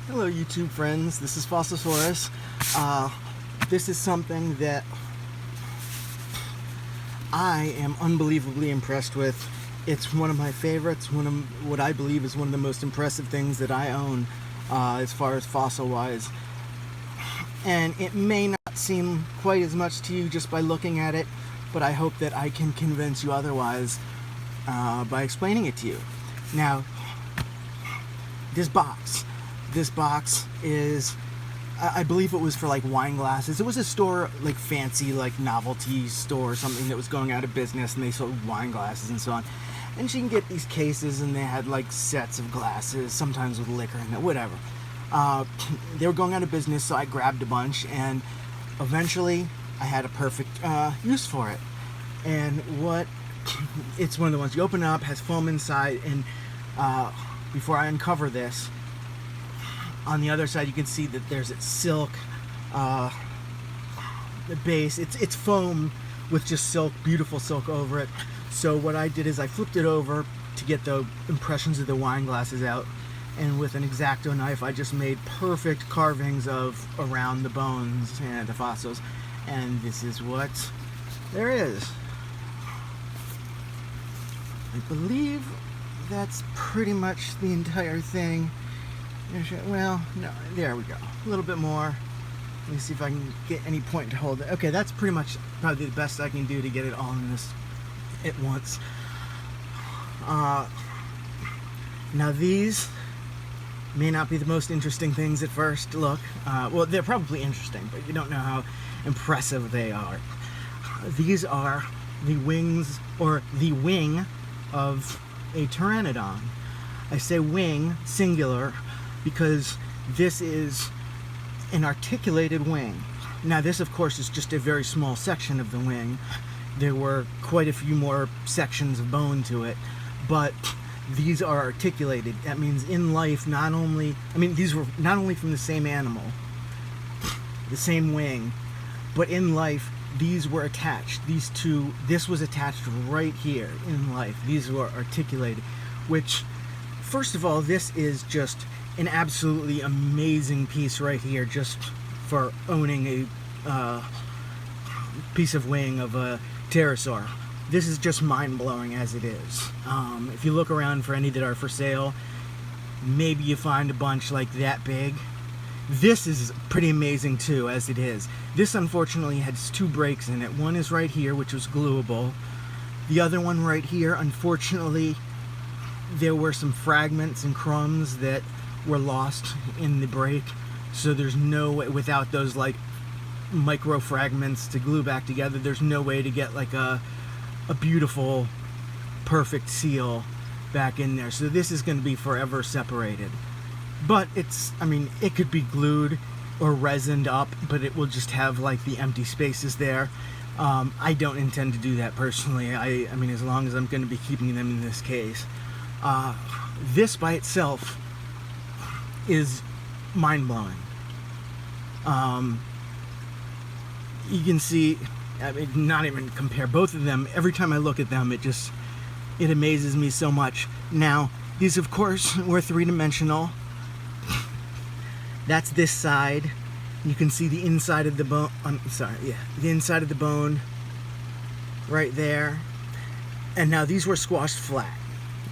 Hello YouTube friends, this is Fossilsaurus. This is something that I am unbelievably impressed with. It's one of my favorites, one of what I believe is one of the most impressive things that I own as far as fossil wise. And it may not seem quite as much to you just by looking at it, but I hope that I can convince you otherwise by explaining it to you. Now, this box is, I believe it was for like wine glasses. It was a store, like fancy, like novelty store or something that was going out of business, and they sold wine glasses and so on. And you can get these cases, and they had like sets of glasses, sometimes with liquor in it, whatever. They were going out of business, so I grabbed a bunch, and eventually I had a perfect use for it. And it's one of the ones you open up, has foam inside, and before I uncover this, on the other side you can see that there's a silk the base. It's foam with just silk, beautiful silk over it. So what I did is I flipped it over to get the impressions of the wine glasses out, and with an X-Acto knife I just made perfect carvings of around the bones and the fossils, and this is what there is. I believe that's pretty much the entire thing. Well, no, there we go. A little bit more. Let me see if I can get any point to hold it. Okay, that's pretty much probably the best I can do to get it all in this at once. Now these may not be the most interesting things at first look. Well, they're probably interesting, but you don't know how impressive they are. These are the wings, or the wing, of a Pteranodon. I say wing, singular, because this is an articulated wing. Now this, of course, is just a very small section of the wing. There were quite a few more sections of bone to it, but these are articulated. That means in life, these were not only from the same animal, the same wing, but in life, these were attached. This was attached right here in life. These were articulated, which, first of all, this is just an absolutely amazing piece right here, just for owning a piece of wing of a pterosaur. This is just mind-blowing as it is. If you look around for any that are for sale, maybe you find a bunch like that big. This is pretty amazing too, as it is. This unfortunately has two breaks in it. One is right here, which was gluable. The other one right here, unfortunately, there were some fragments and crumbs that were lost in the break, so there's no way, without those like micro fragments to glue back together, there's no way to get like a beautiful, perfect seal back in there. So this is going to be forever separated. But it could be glued or resined up, but it will just have like the empty spaces there. I don't intend to do that personally. I mean, as long as I'm going to be keeping them in this case. This by itself is mind-blowing. You can see, not even compare both of them. Every time I look at them, it amazes me so much. Now, these of course were three-dimensional. That's this side. You can see the inside of the bone. The inside of the bone right there. And now these were squashed flat,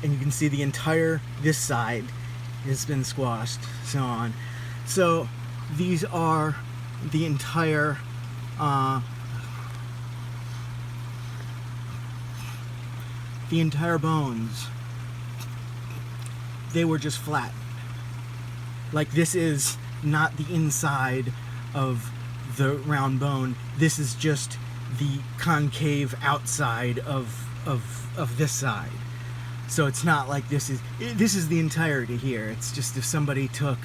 and you can see the entire this side has been squashed, so on. So these are the entire bones. They were just flat. Like, this is not the inside of the round bone. This is just the concave outside of this side. So it's not like this is the entirety here. It's just if somebody took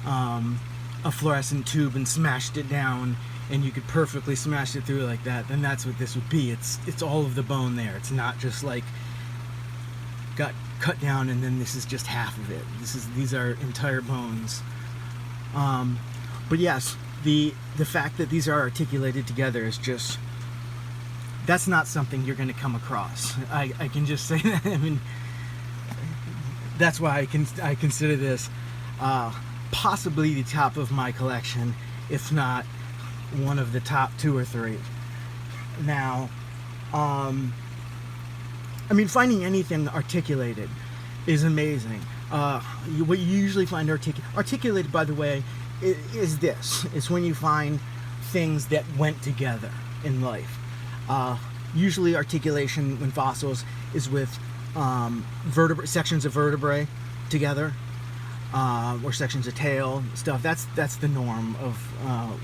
a fluorescent tube and smashed it down, and you could perfectly smash it through like that, then that's what this would be. It's all of the bone there. It's not just like got cut down and then this is just half of it. These are entire bones. But yes, the fact that these are articulated together is just, that's not something you're going to come across. I can just say that. I mean, that's why I consider this possibly the top of my collection, if not one of the top 2 or 3. Now, I mean, finding anything articulated is amazing. What you usually find articulated, by the way, is this. It's when you find things that went together in life. Usually articulation in fossils is with sections of vertebrae together, or sections of tail, stuff. That's the norm of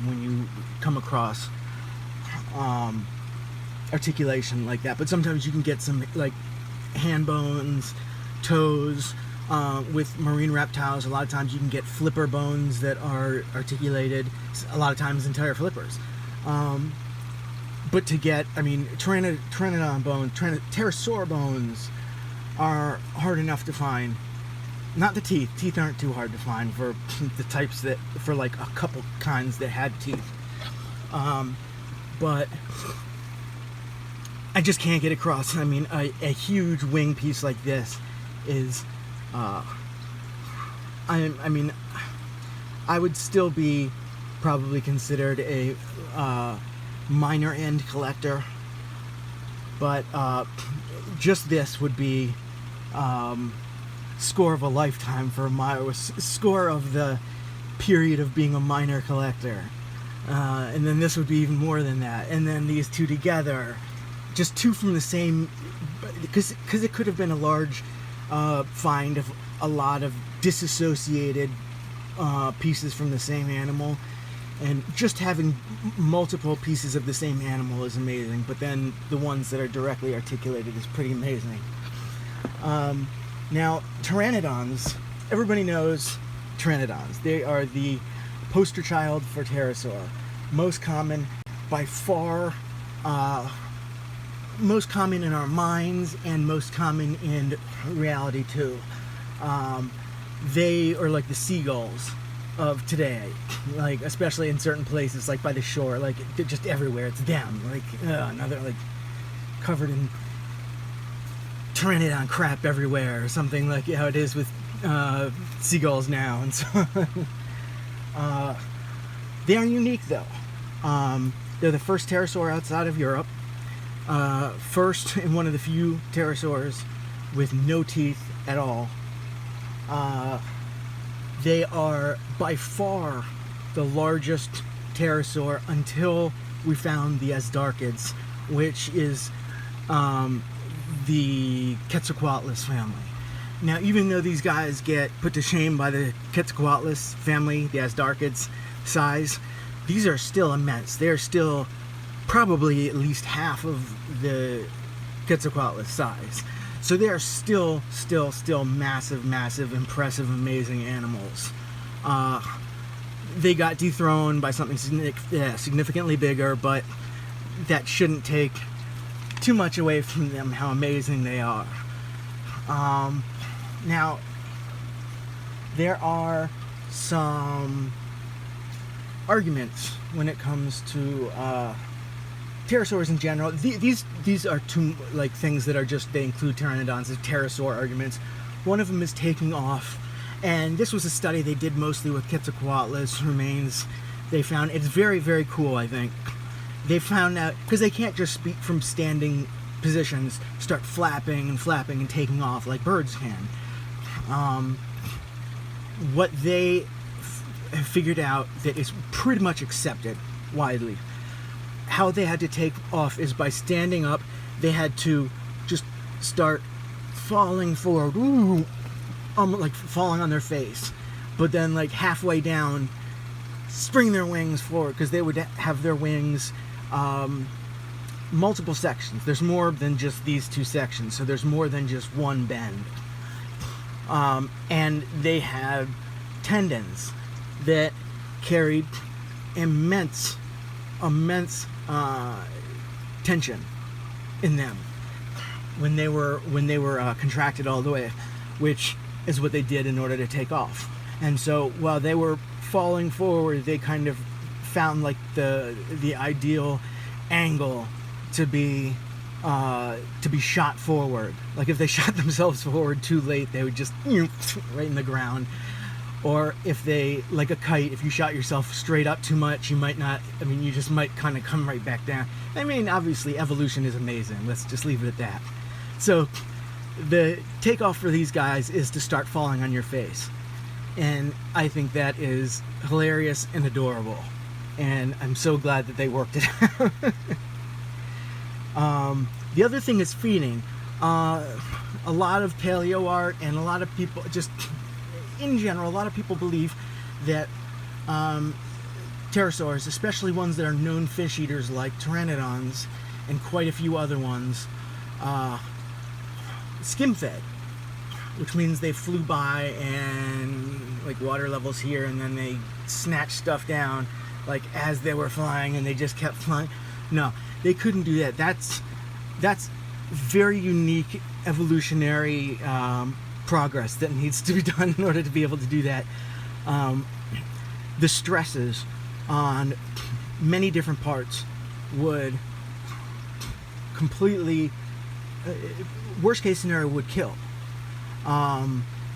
when you come across articulation like that. But sometimes you can get some like hand bones, toes. With marine reptiles, a lot of times you can get flipper bones that are articulated, a lot of times entire flippers. But to get, I mean, Pteranodon bones, pterosaur bones are hard enough to find. Not the teeth. Teeth aren't too hard to find for the types that, for like a couple kinds that had teeth. But I just can't get across. I mean, a huge wing piece like this is, I mean, I would still be probably considered a minor end collector, but just this would be score of a lifetime for my score of the period of being a minor collector, and then this would be even more than that, and then these two together, just two from the same, because it could have been a large find of a lot of disassociated pieces from the same animal, and just having multiple pieces of the same animal is amazing, but then the ones that are directly articulated is pretty amazing. Now, Pteranodons, everybody knows Pteranodons. They are the poster child for pterosaur. Most common, by far, most common in our minds and most common in reality too. They are like the seagulls of today, like especially in certain places, like by the shore, like they're just everywhere. It's them, like another, like covered in Pteranodon crap everywhere, or something like how it is with seagulls now. And so they are unique though. They're the first pterosaur outside of Europe. First and one of the few pterosaurs with no teeth at all. They are by far the largest pterosaur until we found the Asdarchids, which is the Quetzalcoatlus family. Now, even though these guys get put to shame by the Quetzalcoatlus family, the Asdarchids size, these are still immense. They're still probably at least half of the Quetzalcoatlus size. So they are still massive, impressive, amazing animals. They got dethroned by something significantly bigger, but that shouldn't take too much away from them how amazing they are. Now, there are some arguments when it comes to pterosaurs in general. These are two like things that are just, they include pteranodons as pterosaur arguments. One of them is taking off, and this was a study they did mostly with Quetzalcoatlus remains. They found it's very, very cool. I think they found out, because they can't just speak from standing positions, start flapping and taking off like birds can. What they have figured out that is pretty much accepted widely, how they had to take off is by standing up. They had to just start falling forward, like falling on their face, but then like halfway down, spring their wings forward, because they would have their wings multiple sections. There's more than just these two sections, so there's more than just one bend. And they had tendons that carried immense tension in them when they were contracted all the way, which is what they did in order to take off. And so while they were falling forward, they kind of found like the ideal angle to be shot forward. Like if they shot themselves forward too late, they would just right in the ground. or if they, like a kite, if you shot yourself straight up too much, you might not, I mean, you just might kind of come right back down. I mean, obviously, evolution is amazing. Let's just leave it at that. So, the takeoff for these guys is to start falling on your face. And I think that is hilarious and adorable. And I'm so glad that they worked it out. The other thing is feeding. A lot of paleo art and a lot of people, just in general, a lot of people believe that pterosaurs, especially ones that are known fish eaters like pteranodons and quite a few other ones, skim fed, which means they flew by and like water levels here, and then they snatched stuff down like as they were flying, and they just kept flying. No, they couldn't do that. That's very unique evolutionary progress that needs to be done in order to be able to do that. The stresses on many different parts would completely, worst case scenario, would kill.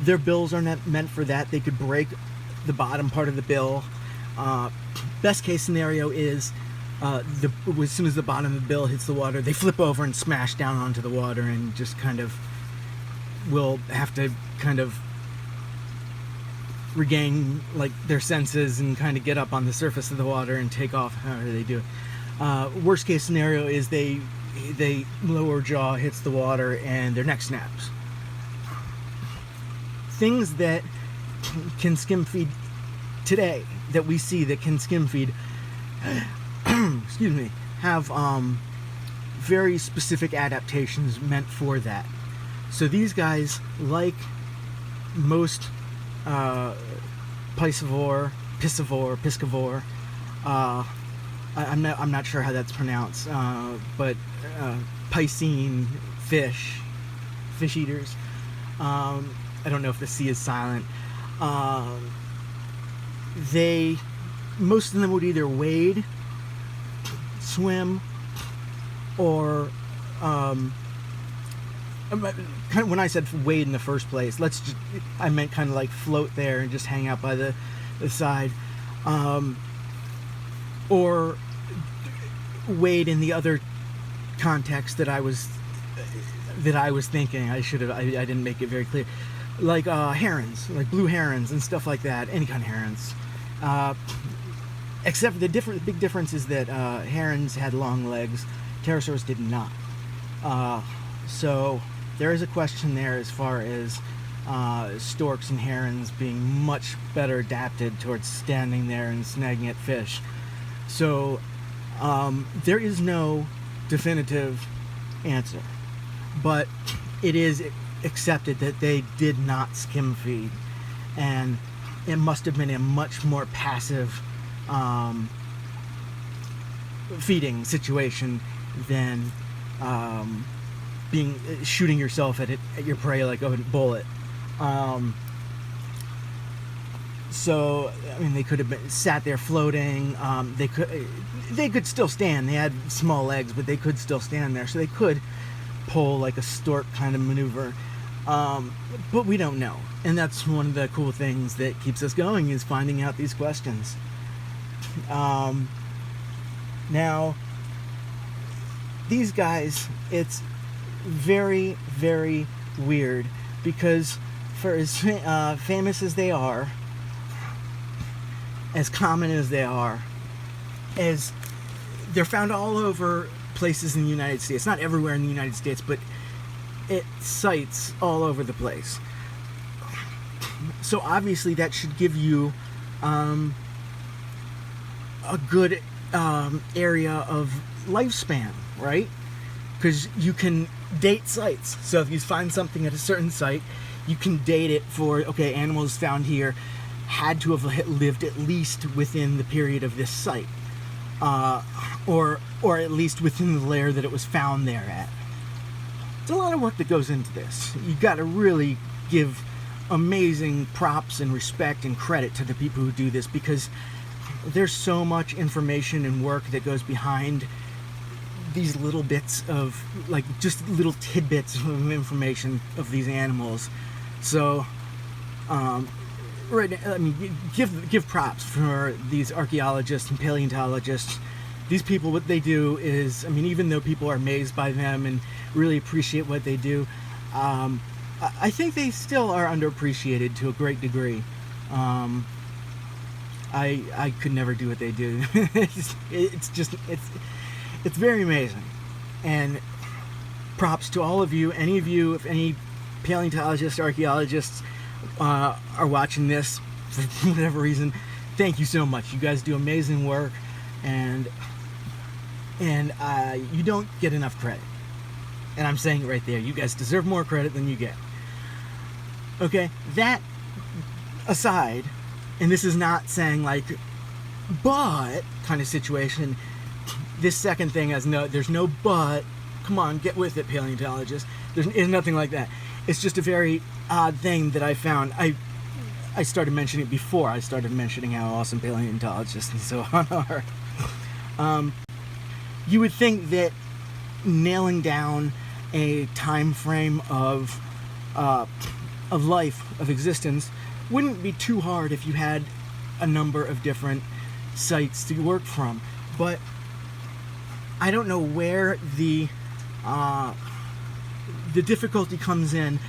Their bills are not meant for that. They could break the bottom part of the bill. Best case scenario is as soon as the bottom of the bill hits the water, they flip over and smash down onto the water and just kind of will have to kind of regain like their senses and kind of get up on the surface of the water and take off, however they do it. Worst case scenario is they lower jaw hits the water and their neck snaps. Things that can skim feed today, that we see that can skim feed, excuse me, have very specific adaptations meant for that. So these guys, like most piscivore, I'm not sure how that's pronounced, but piscine fish eaters. I don't know if the C is silent. Most of them would either wade, swim, or kind of, when I said wade in the first place, I meant kind of like float there and just hang out by the side, or wade in the other context that I was thinking. I didn't make it very clear. Like herons, like blue herons and stuff like that. Any kind of herons. Except the big difference is that herons had long legs, pterosaurs did not. So there is a question there as far as storks and herons being much better adapted towards standing there and snagging at fish. So there is no definitive answer, but it is accepted that they did not skim feed, and it must have been a much more passive feeding situation than shooting yourself at your prey like a bullet. So I mean, they could have sat there floating. They could still stand. They had small legs, but they could still stand there. So they could pull like a stork kind of maneuver. But we don't know. And that's one of the cool things that keeps us going, is finding out these questions. Now, these guys, it's very, very weird, because for as famous as they are, as common as they are, as they're found all over places in the United States. Not everywhere in the United States, but at sites all over the place. So obviously that should give you a good area of lifespan, right? Because you can date sites. So if you find something at a certain site, you can date it for, okay, animals found here had to have lived at least within the period of this site, or at least within the layer that it was found there at. It's a lot of work that goes into this. You got to really give amazing props and respect and credit to the people who do this, because there's so much information and work that goes behind these little bits of, like, just little tidbits of information of these animals. So right, I mean, give props for these archaeologists and paleontologists. These people, what they do is, I mean, even though people are amazed by them and really appreciate what they do, I think they still are underappreciated to a great degree. I could never do what they do. It's very amazing. And props to all of you. Any of you, if any paleontologists, archaeologists are watching this for whatever reason, thank you so much. You guys do amazing work, and you don't get enough credit. And I'm saying it right there. You guys deserve more credit than you get. Okay, that aside, and this is not saying like, but kind of situation. This second thing there's no but. Come on, get with it, paleontologists. There's nothing like that. It's just a very odd thing that I found. I started mentioning it before I started mentioning how awesome paleontologists and so on are. You would think that nailing down a time frame of life, of existence, wouldn't be too hard if you had a number of different sites to work from. But I don't know where the difficulty comes in,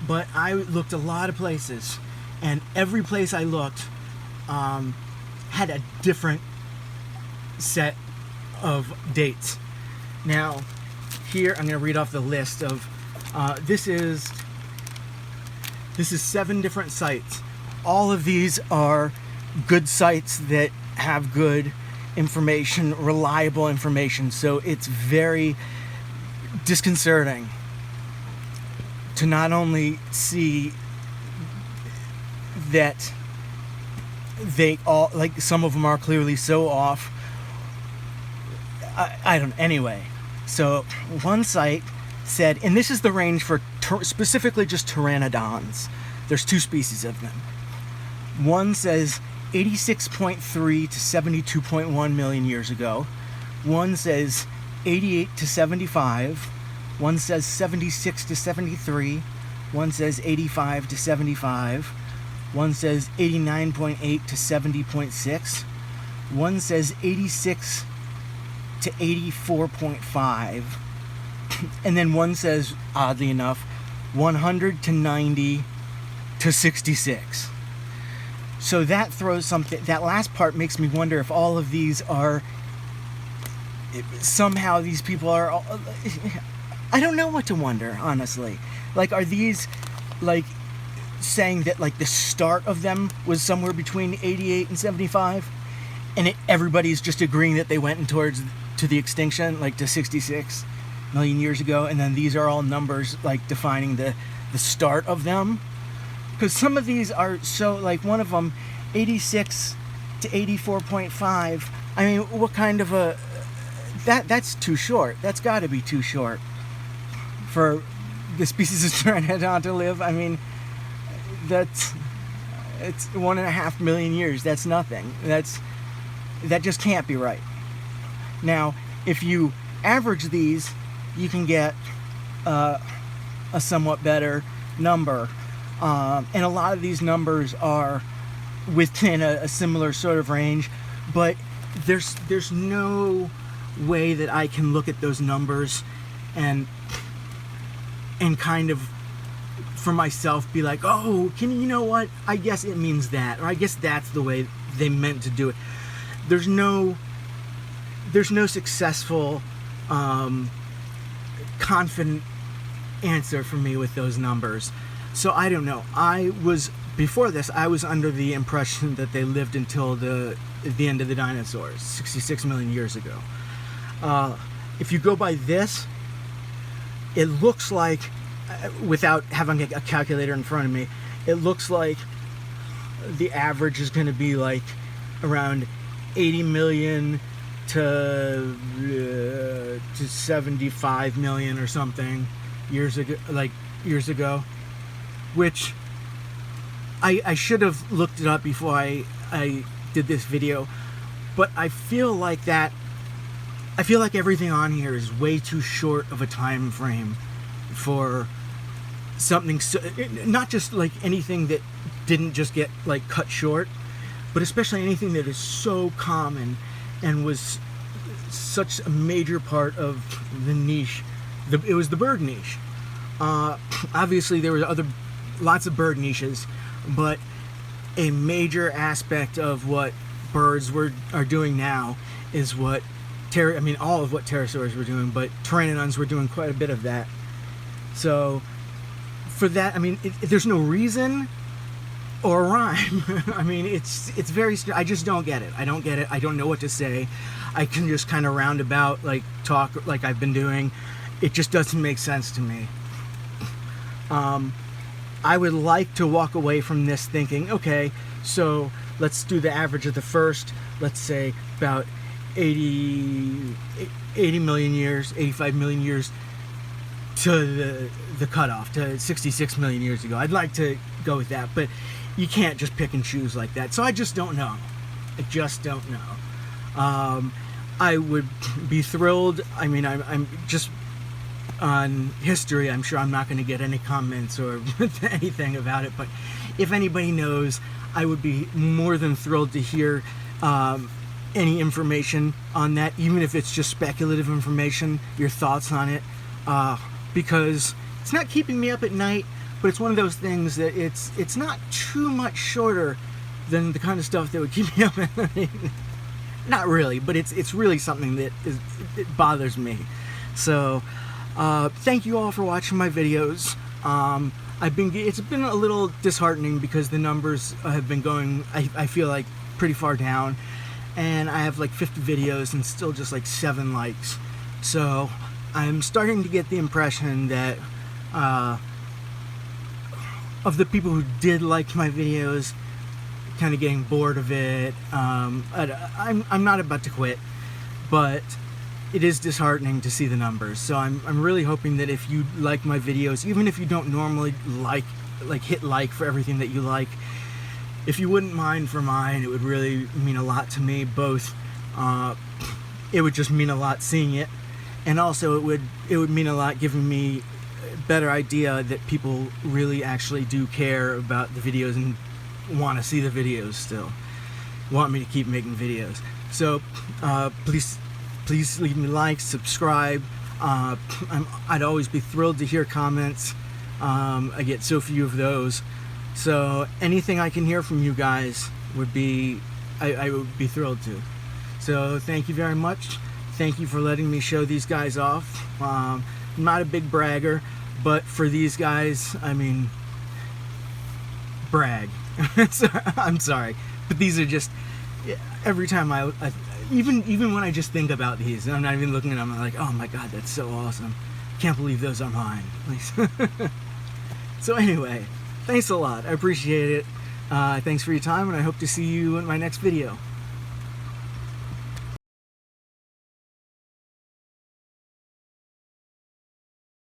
but I looked a lot of places, and every place I looked had a different set of dates. Now, here I'm going to read off the list of this is 7 different sites. All of these are good sites that have good information, reliable information, so it's very disconcerting to not only see that they all, like, some of them are clearly so off. I don't, anyway. So one site said, and this is the range for specifically just pteranodons. There's 2 species of them. One says 86.3 to 72.1 million years ago. One says 88 to 75. One says 76 to 73. One says 85 to 75. One says 89.8 to 70.6. One says 86 to 84.5. And then one says, oddly enough, 100 to 90 to 66. So that throws something, that last part makes me wonder if all of these are, somehow these people are, I don't know what to wonder, honestly. Like, are these, like, saying that, like, the start of them was somewhere between 88 and 75, and everybody's just agreeing that they went to the extinction, like, to 66 million years ago, and then these are all numbers, like, defining the start of them? Because some of these are so, like, one of them, 86 to 84.5, I mean, what kind of a, that's too short. That's got to be too short for the species of Pteranodon to live. I mean, it's 1.5 million years. That's nothing. That just can't be right. Now, if you average these, you can get a somewhat better number. And a lot of these numbers are within a similar sort of range, but there's no way that I can look at those numbers and kind of for myself be like, oh, you know what? I guess it means that, or I guess that's the way they meant to do it. There's no successful, confident answer for me with those numbers. So I don't know. Before this, I was under the impression that they lived until the end of the dinosaurs, 66 million years ago. If you go by this, it looks like, without having a calculator in front of me, it looks like the average is going to be like around 80 million to 75 million or something years ago, which I should have looked it up before I did this video, but I feel like everything on here is way too short of a time frame for something so, not just like anything that didn't just get like cut short, but especially anything that is so common and was such a major part of the niche. It was the bird niche. Obviously there were lots of bird niches, but a major aspect of what birds are doing now is what all of what pterosaurs were doing, but pteranodons were doing quite a bit of that. So for that, I mean, there's no reason or rhyme. I mean, it's very, I just don't get it. I don't get it. I don't know what to say. I can just kind of roundabout, like, talk like I've been doing. It just doesn't make sense to me. I would like to walk away from this thinking, okay, so let's do the average of the first, let's say, about 80 million years, 85 million years to the cutoff, to 66 million years ago. I'd like to go with that, but you can't just pick and choose like that. So I just don't know. I just don't know. I would be thrilled. I mean, I'm just on history. I'm sure I'm not going to get any comments or anything about it, but if anybody knows, I would be more than thrilled to hear any information on that, even if it's just speculative information, your thoughts on it, because it's not keeping me up at night, but it's one of those things that it's not too much shorter than the kind of stuff that would keep me up at night. Not really, but it's really something that it bothers me. So thank you all for watching my videos. It's been a little disheartening because the numbers have been going, I feel like, pretty far down, and I have like 50 videos and still just like 7 likes. So I'm starting to get the impression that of the people who did like my videos kind of getting bored of it. I'm not about to quit, but it is disheartening to see the numbers. So I'm really hoping that if you like my videos, even if you don't normally hit like for everything that you like, if you wouldn't mind for mine, it would really mean a lot to me. Both, it would just mean a lot seeing it, and also it would mean a lot giving me a better idea that people really actually do care about the videos and want to see the videos still, want me to keep making videos. So please leave me likes, subscribe. I'd always be thrilled to hear comments. I get so few of those, so anything I can hear from you guys would be, I would be thrilled to. So thank you very much. Thank you for letting me show these guys off. I'm not a big bragger, but for these guys, I mean, brag. I'm sorry, but these are just, every time I even when I just think about these, and I'm not even looking at them, I'm like, oh my god, that's so awesome. Can't believe those are mine. So anyway, thanks a lot. I appreciate it. Thanks for your time, and I hope to see you in my next video.